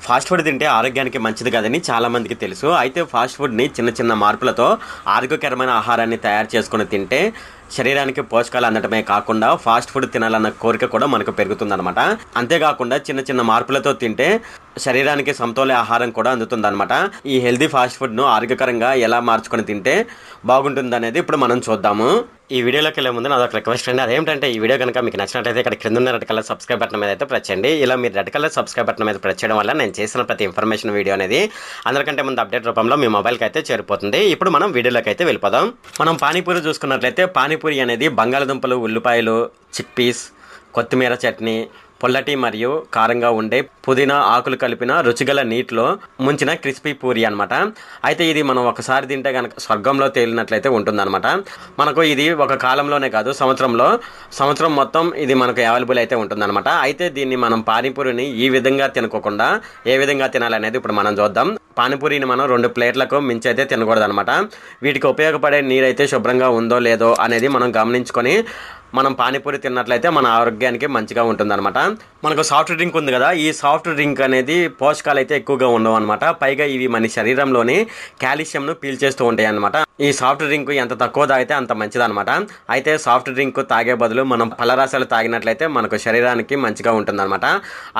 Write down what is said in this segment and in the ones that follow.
Fast food తింటే ఆరోగ్యానికి మంచిది కాదని చాలా మందికి తెలుసు. అయితే ఫాస్ట్ ఫుడ్ని చిన్న చిన్న మార్పులతో ఆరోగ్యకరమైన ఆహారాన్ని తయారు చేసుకుని తింటే శరీరానికి పోషకాలు అందడమే కాకుండా ఫాస్ట్ ఫుడ్ తినాలన్న కోరిక కూడా మనకు పెరుగుతుందన్నమాట. అంతేకాకుండా చిన్న చిన్న మార్పులతో తింటే శరీరానికి సమతౌల్య ఆహారం కూడా అందుతుందన్నమాట. ఈ హెల్దీ ఫాస్ట్ ఫుడ్ను ఆరోగ్యకరంగా ఎలా మార్చుకొని తింటే బాగుంటుంది అనేది ఇప్పుడు మనం చూద్దాము. ఈ వీడియోలోకి వెళ్ళే ముందు నాదొక రిక్వెస్ట్ అండి. అదేంటంటే ఈ వీడియో కనుక మీకు నచ్చినట్లయితే ఇక్కడ క్రింద ఉన్న రెడ్ కలర్ సబ్స్క్రైబ్ బటన్ మీద అయితే ప్రెస్ చేయండి. ఇలా మీరు రెడ్ కలర్ సబ్స్క్రైబ్ బటన్ మీద ప్రెస్ చేయడం వల్ల నేను చేసిన ప్రతి ఇన్ఫర్మేషన్ వీడియో అనేది అందరికంటే ముందు అప్డేట్ రూపంలో మీ మొబైల్కి అయితే చేరిపోతుంది. ఇప్పుడు మనం వీడియోలోకి అయితే వెళ్ళిపోదాం. మనం పానీపూరి చూసుకున్నట్లయితే పానీపూరి అనేది బంగాళదుంపలు, ఉల్లిపాయలు, చిక్పీస్, కొత్తిమీర చట్నీ, పొల్లటి మరియు కారంగా ఉండే పుదీనా ఆకులు కలిపిన రుచిగల నీటిలో ముంచిన క్రిస్పీ పూరి అనమాట. అయితే ఇది మనం ఒకసారి తింటే కనుక స్వర్గంలో తేలినట్లయితే ఉంటుందన్నమాట. మనకు ఇది ఒక కాలంలోనే కాదు, సంవత్సరం మొత్తం ఇది మనకు అవైలబుల్ అయితే ఉంటుందన్నమాట. అయితే దీన్ని మనం పానీపూరిని ఈ విధంగా తినకోకుండా ఏ విధంగా తినాలనేది ఇప్పుడు మనం చూద్దాం. పానీపూరిని మనం 2 ప్లేట్లకు మించి అయితే తినకూడదు అనమాట. వీటికి ఉపయోగపడే నీరైతే శుభ్రంగా ఉందో లేదో అనేది మనం గమనించుకొని మనం పానీపూరి తిన్నట్లయితే మన ఆరోగ్యానికి మంచిగా ఉంటుందన్నమాట. మనకు సాఫ్ట్ డ్రింక్ ఉంది కదా, ఈ సాఫ్ట్ డ్రింక్ అనేది పోషకాలు అయితే ఎక్కువగా ఉండవు అనమాట. పైగా ఇవి మన శరీరంలోని కాల్షియంను పీల్చేస్తూ ఉంటాయి అనమాట. ఈ సాఫ్ట్ డ్రింక్ ఎంత తక్కువ తాగితే అంత మంచిదన్నమాట. అయితే సాఫ్ట్ డ్రింక్ తాగే బదులు మనం పళ్ళరసాలు తాగినట్లయితే మనకు శరీరానికి మంచిగా ఉంటుందన్నమాట.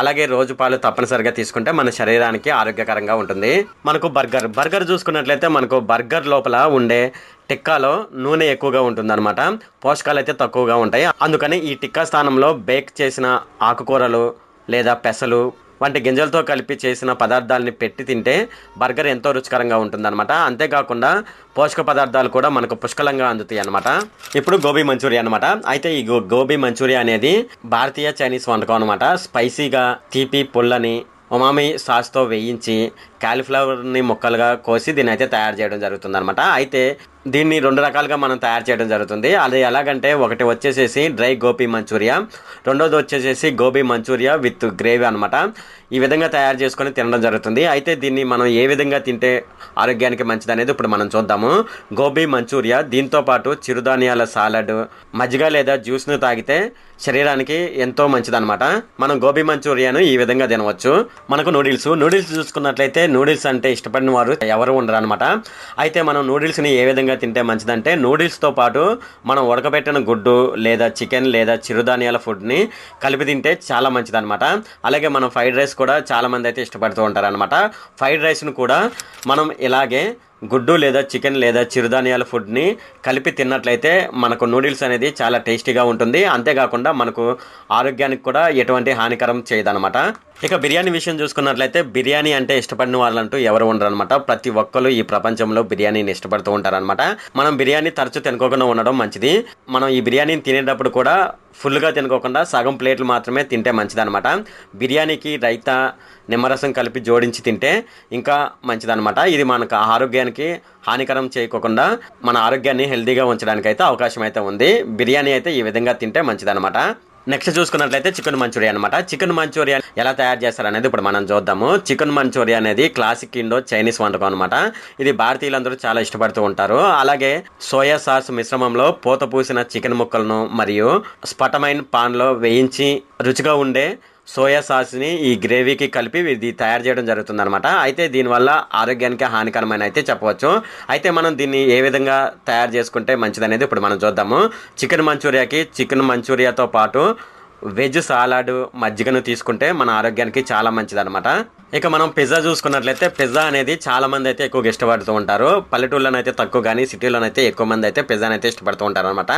అలాగే రోజు పాలు తప్పనిసరిగా తీసుకుంటే మన శరీరానికి ఆరోగ్యకరంగా ఉంటుంది. మనకు బర్గర్ చూసుకున్నట్లయితే మనకు బర్గర్ లోపల ఉండే టిక్కాలో నూనె ఎక్కువగా ఉంటుందన్నమాట. పోషకాలు అయితే తక్కువగా ఉంటాయి. అందుకని ఈ టిక్కా స్థానంలో బేక్ చేసిన ఆకుకూరలు లేదా పెసలు వంటి గింజలతో కలిపి చేసిన పదార్థాలని పెట్టి తింటే బర్గర్ ఎంతో రుచికరంగా ఉంటుందన్నమాట. అంతేకాకుండా పోషక పదార్థాలు కూడా మనకు పుష్కలంగా అందుతాయి అనమాట. ఇప్పుడు గోబీ మంచూరియా అనమాట. అయితే ఈ గోబీ మంచూరియా అనేది భారతీయ చైనీస్ వంటకం అనమాట. స్పైసీగా తీపి పుల్లని ఉమామి సాస్తో వేయించి కాలీఫ్లవర్ని ముక్కలుగా కోసి దీన్ని అయితే తయారు చేయడం జరుగుతుంది అనమాట. అయితే దీన్ని 2 రకాలుగా మనం తయారు చేయడం జరుగుతుంది. అది ఎలాగంటే ఒకటి వచ్చేసేసి డ్రై గోబీ మంచూరియా, రెండోది వచ్చేసేసి గోబీ మంచూరియా విత్ గ్రేవీ అనమాట. ఈ విధంగా తయారు చేసుకొని తినడం జరుగుతుంది. అయితే దీన్ని మనం ఏ విధంగా తింటే ఆరోగ్యానికి మంచిది అనేది ఇప్పుడు మనం చూద్దాము. గోబీ మంచూరియా దీంతో పాటు చిరుధాన్యాల సాలడ్, మజ్జిగ లేదా జ్యూస్ను తాగితే శరీరానికి ఎంతో మంచిదన్నమాట. మనం గోబీ మంచూరియాను ఈ విధంగా తినవచ్చు. మనకు నూడిల్స్ చూసుకున్నట్లయితే నూడిల్స్ అంటే ఇష్టపడిన వారు ఎవరు ఉండరు అనమాట. అయితే మనం నూడిల్స్ని ఏ విధంగా తింటే మంచిదంటే నూడిల్స్తో పాటు మనం ఉడకబెట్టిన గుడ్డు లేదా చికెన్ లేదా చిరుధాన్యాల ఫుడ్ని కలిపి తింటే చాలా మంచిదన్నమాట. అలాగే మనం ఫ్రైడ్ రైస్ కూడా చాలా మంది అయితే ఇష్టపడుతూ ఉంటారు అనమాట. ఫ్రైడ్ రైస్ను కూడా మనం ఇలాగే గుడ్డు లేదా చికెన్ లేదా చిరుధాన్యాల ఫుడ్ని కలిపి తిన్నట్లయితే మనకు నూడిల్స్ అనేది చాలా టేస్టీగా ఉంటుంది. అంతేకాకుండా మనకు ఆరోగ్యానికి కూడా ఎటువంటి హానికరం చేయదనమాట. ఇక బిర్యానీ విషయం చూసుకున్నట్లయితే బిర్యానీ అంటే ఇష్టపడిన వాళ్ళంటూ ఎవరు ఉండరు అనమాట. ప్రతి ఒక్కరు ఈ ప్రపంచంలో బిర్యానీని ఇష్టపడుతూ ఉంటారనమాట. మనం బిర్యానీ తరచూ తినుకోకుండా ఉండడం మంచిది. మనం ఈ బిర్యానీని తినేటప్పుడు కూడా ఫుల్గా తినుకోకుండా సగం ప్లేట్లు మాత్రమే తింటే మంచిదనమాట. బిర్యానీకి రైతా, నిమ్మరసం కలిపి జోడించి తింటే ఇంకా మంచిదనమాట. ఇది మనకు ఆరోగ్యానికి హానికరం చేయకోకుండా మన ఆరోగ్యాన్ని హెల్తీగా ఉంచడానికి అయితే అవకాశం అయితే ఉంది. బిర్యానీ అయితే ఈ విధంగా తింటే మంచిదనమాట. నెక్స్ట్ చూసుకున్నట్లయితే చికెన్ మంచూరియా అనమాట. చికెన్ మంచూరియా ఎలా తయారు చేస్తారనేది ఇప్పుడు మనం చూద్దాము. చికెన్ మంచూరియా అనేది క్లాసిక్ ఇండో చైనీస్ వంటకం అనమాట. ఇది భారతీయులందరూ చాలా ఇష్టపడుతూ ఉంటారు. అలాగే సోయా సాస్ మిశ్రమంలో పూత పూసిన చికెన్ ముక్కలను మరియు స్పటమైన్ పాన్లో వేయించి రుచిగా ఉండే సోయా సాస్ని ఈ గ్రేవీకి కలిపి ఇది తయారు చేయడం జరుగుతుంది అనమాట. అయితే దీనివల్ల ఆరోగ్యానికి హానికరమైన అయితే చెప్పవచ్చు. అయితే మనం దీన్ని ఏ విధంగా తయారు చేసుకుంటే మంచిదనేది ఇప్పుడు మనం చూద్దాము. చికెన్ మంచూరియాతో పాటు వెజ్ సాలాడ్, మజ్జిగను తీసుకుంటే మన ఆరోగ్యానికి చాలా మంచిదన్నమాట. ఇక మనం పిజ్జా చూసుకున్నట్లయితే పిజ్జా అనేది చాలా మంది అయితే ఎక్కువగా ఇష్టపడుతూ ఉంటారు. పల్లెటూళ్ళలో అయితే తక్కువ, కానీ సిటీలోనైతే అయితే ఎక్కువ మంది అయితే పిజ్జాని అయితే ఇష్టపడుతూ ఉంటారు అనమాట.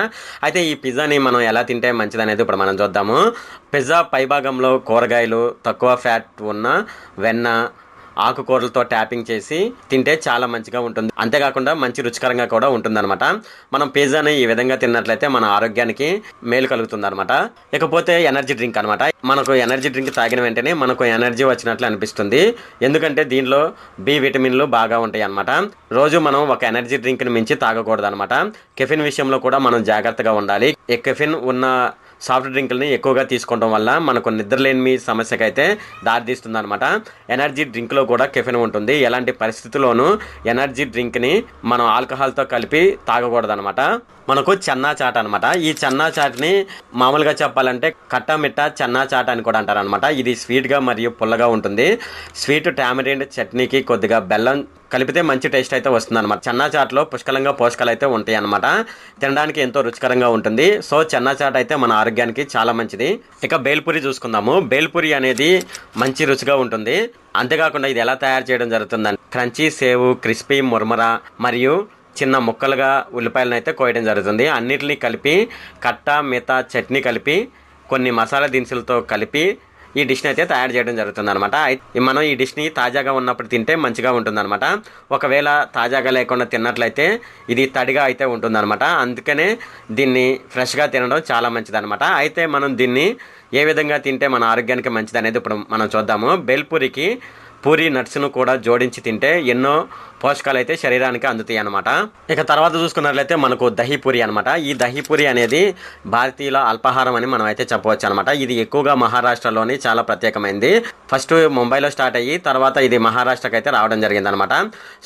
అయితే ఈ పిజ్జాని మనం ఎలా తింటే మంచిది అనేది ఇప్పుడు మనం చూద్దాము. పిజ్జా పైభాగంలో కూరగాయలు, తక్కువ ఫ్యాట్ ఉన్న వెన్న, ఆకుకూరలతో ట్యాపింగ్ చేసి తింటే చాలా మంచిగా ఉంటుంది. అంతేకాకుండా మంచి రుచికరంగా కూడా ఉంటుందన్నమాట. మనం పిజ్జాని ఈ విధంగా తిన్నట్లయితే మన ఆరోగ్యానికి మేలు కలుగుతుంది అనమాట. ఇకపోతే ఎనర్జీ డ్రింక్ అనమాట. మనకు ఎనర్జీ డ్రింక్ తాగిన వెంటనే మనకు ఎనర్జీ వచ్చినట్లు అనిపిస్తుంది. ఎందుకంటే దీనిలో బి విటమిన్లు బాగా ఉంటాయి అనమాట. రోజు మనం ఒక ఎనర్జీ డ్రింక్ని మించి తాగకూడదు అనమాట. కెఫిన్ విషయంలో కూడా మనం జాగ్రత్తగా ఉండాలి. ఈ కెఫిన్ ఉన్న సాఫ్ట్ డ్రింకులని ఎక్కువగా తీసుకోవడం వల్ల మనకు నిద్రలేని సమస్యకైతే దారితీస్తుంది అనమాట. ఎనర్జీ డ్రింక్లో కూడా కెఫిన్ ఉంటుంది. ఎలాంటి పరిస్థితుల్లోనూ ఎనర్జీ డ్రింక్ని మనం ఆల్కహాల్తో కలిపి తాగకూడదు అనమాట. మనకు చెన్నా చాట్ అనమాట. ఈ చెన్నా చాట్ని మామూలుగా చెప్పాలంటే కట్టమిట్ట చెన్నా చాట్ అని కూడా అంటారు అనమాట. ఇది స్వీట్గా మరియు పుల్లగా ఉంటుంది. స్వీట్ టామరిండ్ చట్నీకి కొద్దిగా బెల్లం కలిపితే మంచి టేస్ట్ అయితే వస్తుంది అనమాట. చెన్నా చాట్లో పుష్కలంగా పోషకాలు అయితే ఉంటాయి అనమాట. తినడానికి ఎంతో రుచికరంగా ఉంటుంది. సో చెన్నా చాట్ అయితే మన ఆరోగ్యానికి చాలా మంచిది. ఇక బేల్పూరి చూసుకుందాము. బేల్పూరి అనేది మంచి రుచిగా ఉంటుంది. అంతేకాకుండా ఇది ఎలా తయారు చేయడం జరుగుతుందని క్రంచీ సేవు, క్రిస్పీ ముర్మరా మరియు చిన్న ముక్కలుగా ఉల్లిపాయలను అయితే కోయడం జరుగుతుంది. అన్నిటిని కలిపి కట్ట మిత చట్నీ కలిపి కొన్ని మసాలా దినుసులతో కలిపి ఈ డిష్ని అయితే తయారు చేయడం జరుగుతుంది అనమాట. మనం ఈ డిష్ని తాజాగా ఉన్నప్పుడు తింటే మంచిగా ఉంటుందన్నమాట. ఒకవేళ తాజాగా లేకుండా తిన్నట్లయితే ఇది తడిగా అయితే ఉంటుందన్నమాట. అందుకనే దీన్ని ఫ్రెష్గా తినడం చాలా మంచిదన్నమాట. అయితే మనం దీన్ని ఏ విధంగా తింటే మన ఆరోగ్యానికి మంచిది అనేది ఇప్పుడు మనం చూద్దాము. బేల్పూరికి పూరి నట్స్ను కూడా జోడించి తింటే ఎన్నో పోషకాలు అయితే శరీరానికి అందుతాయి అనమాట. ఇక తర్వాత చూసుకున్నట్లయితే మనకు దహీపూరి అనమాట. ఈ దహీపూరి అనేది భారతీయుల అల్పాహారం అని మనం అయితే చెప్పవచ్చు అనమాట. ఇది ఎక్కువగా మహారాష్ట్రలోని చాలా ప్రత్యేకమైంది. ఫస్ట్ ముంబైలో స్టార్ట్ అయ్యి తర్వాత ఇది మహారాష్ట్రకి అయితే రావడం జరిగింది అనమాట.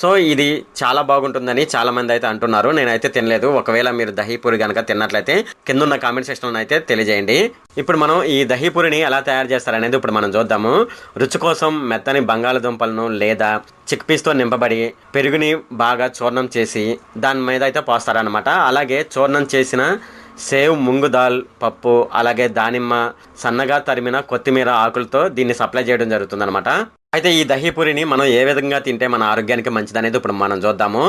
సో ఇది చాలా బాగుంటుందని చాలా మంది అయితే అంటున్నారు. నేనైతే తినలేదు. ఒకవేళ మీరు దహీపూరి కనుక తిన్నట్లయితే కింద ఉన్న కామెంట్ సెక్షన్లో అయితే తెలియజేయండి. ఇప్పుడు మనం ఈ దహీపూరిని ఎలా తయారు చేస్తారనేది ఇప్పుడు మనం చూద్దాము. రుచి కోసం మెత్తని బంగాళదుంపలను లేదా చిక్పీస్తో నింపబడి పెరుగుని బాగా చూర్ణం చేసి దాని మీద అయితే పోస్తారనమాట. అలాగే చూర్ణం చేసిన సేవ్, ముంగు దాల్ పప్పు, అలాగే దానిమ్మ, సన్నగా తరిమిన కొత్తిమీర ఆకులతో దీన్ని సప్లై చేయడం జరుగుతుంది అనమాట. అయితే ఈ దహీపూరిని మనం ఏ విధంగా తింటే మన ఆరోగ్యానికి మంచిది అనేది ఇప్పుడు మనం చూద్దాము.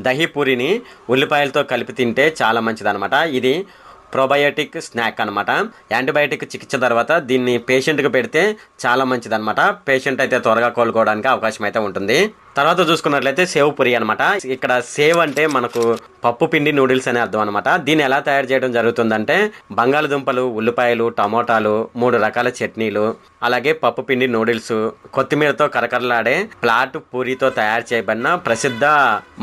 దహీపూరిని ఉల్లిపాయలతో కలిపి తింటే చాలా మంచిది అనమాట. ఇది ప్రోబయోటిక్ స్నాక్ అనమాట. యాంటీబయాటిక్ చికిత్స తర్వాత దీన్ని పేషెంట్కి పెడితే చాలా మంచిది అనమాట. పేషెంట్ అయితే త్వరగా కోలుకోవడానికి అవకాశం అయితే ఉంటుంది. తర్వాత చూసుకున్నట్లయితే సేవ్ పూరి అనమాట. ఇక్కడ సేవ్ అంటే మనకు పప్పు పిండి నూడిల్స్ అనే అర్థం అనమాట. దీన్ని ఎలా తయారు చేయడం జరుగుతుందంటే బంగాళదుంపలు, ఉల్లిపాయలు, టమోటాలు, 3 రకాల చట్నీలు, అలాగే పప్పు పిండి నూడిల్స్, కొత్తిమీరతో కరకరలాడే ప్లాట్ పూరితో తయారు చేయబడిన ప్రసిద్ధ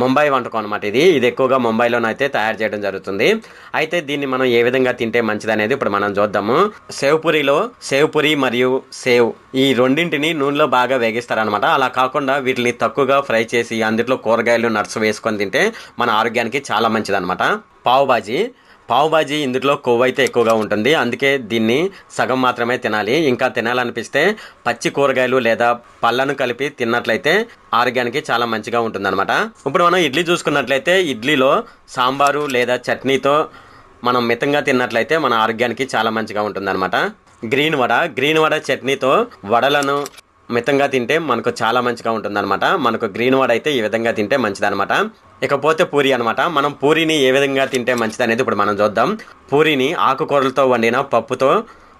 ముంబై వంటకం అనమాట. ఇది ఎక్కువగా ముంబైలోనైతే తయారు చేయడం జరుగుతుంది. అయితే దీన్ని మనం ఏ విధంగా తింటే మంచిది అనేది ఇప్పుడు మనం చూద్దాము. సేవ్ పూరిలో సేవ్ పూరి మరియు సేవ్ ఈ రెండింటిని నూనెలో బాగా వేగిస్తారనమాట. అలా కాకుండా వీటిని తక్కువగా ఫ్రై చేసి అందులో కూరగాయలు, నట్స్ వేసుకొని తింటే మన ఆరోగ్యానికి చాలా మంచిది అనమాట. పావు బాజీ ఇందులో కొవ్వు అయితే ఎక్కువగా ఉంటుంది. అందుకే దీన్ని సగం మాత్రమే తినాలి. ఇంకా తినాలనిపిస్తే పచ్చి కూరగాయలు లేదా పళ్ళను కలిపి తిన్నట్లయితే ఆరోగ్యానికి చాలా మంచిగా ఉంటుందన్నమాట. ఇప్పుడు మనం ఇడ్లీ చూసుకున్నట్లయితే ఇడ్లీలో సాంబారు లేదా చట్నీతో మనం మితంగా తిన్నట్లయితే మన ఆరోగ్యానికి చాలా మంచిగా ఉంటుందన్నమాట. గ్రీన్ వడ చట్నీతో వడలను మితంగా తింటే మనకు చాలా మంచిగా ఉంటుందన్నమాట. మనకు గ్రీన్ వడ అయితే ఈ విధంగా తింటే మంచిదన్నమాట. ఇకపోతే పూరి అనమాట. మనం పూరిని ఏ విధంగా తింటే మంచిది అనేది ఇప్పుడు మనం చూద్దాం. పూరిని ఆకుకూరలతో వండిన పప్పుతో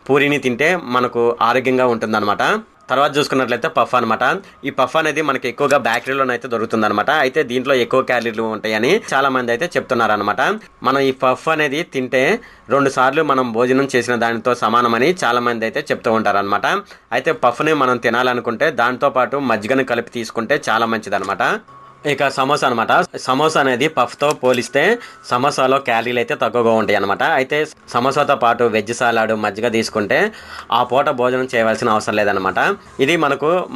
పూరిని తింటే మనకు ఆరోగ్యంగా ఉంటుందన్నమాట. తర్వాత చూసుకున్నట్లయితే పఫ్ అనమాట. ఈ పఫ్ అనేది మనకి ఎక్కువగా బేకరీలోనైతే దొరుకుతుంది అనమాట. అయితే దీంట్లో ఎక్కువ క్యాలరీలు ఉంటాయని చాలా మంది అయితే చెప్తున్నారు అనమాట. మనం ఈ పఫ్ అనేది తింటే 2 సార్లు మనం భోజనం చేసిన దానితో సమానమని చాలా మంది అయితే చెప్తూ ఉంటారు అనమాట. అయితే పఫ్ని మనం తినాలనుకుంటే దాంతో పాటు మజ్జిగను కలిపి తీసుకుంటే చాలా మంచిది అనమాట. ఇక సమోసా అనమాట. సమోసా అనేది పఫ్తో పోలిస్తే సమోసాలో క్యాలరీలు అయితే తక్కువగా ఉంటాయి అనమాట. అయితే సమోసాతో పాటు వెజ్ సలాడ్, మజ్జిగ తీసుకుంటే ఆ పూట భోజనం చేయవలసిన అవసరం లేదనమాట. ఇది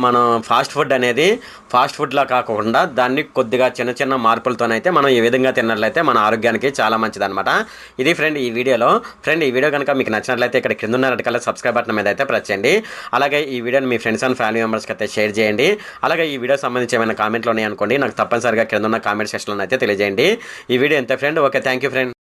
మనం ఫాస్ట్ ఫుడ్ అనేది ఫాస్ట్ ఫుడ్లా కాకుండా దాన్ని కొద్దిగా చిన్న చిన్న మార్పులతోనైతే మనం ఈ విధంగా తిన్నట్లయితే మన ఆరోగ్యానికి చాలా మంచిదన్నమాట. ఇది ఫ్రెండ్ ఈ వీడియోలో. ఈ వీడియో కనుక మీకు నచ్చినట్లయితే ఇక్కడ కింద ఉన్న రెడ్ కలర్ సబ్స్క్రైబ్ బటన్ మీద అయితే ప్రెస్ చేయండి. అలాగే ఈ వీడియోని మీ ఫ్రెండ్స్ అండ్ ఫ్యామిలీ మెంబర్స్కి అయితే షేర్ చేయండి. అలాగే ఈ వీడియో సంబంధించి ఏమైనా కామెంట్లు ఉన్నాయనుకోండి, నాకు తప్పనిసరిగా కింద ఉన్న కామెంట్ సెక్షన్లో అయితే తెలియజేయండి. ఈ వీడియో ఎంత friend. Okay, thank you friend.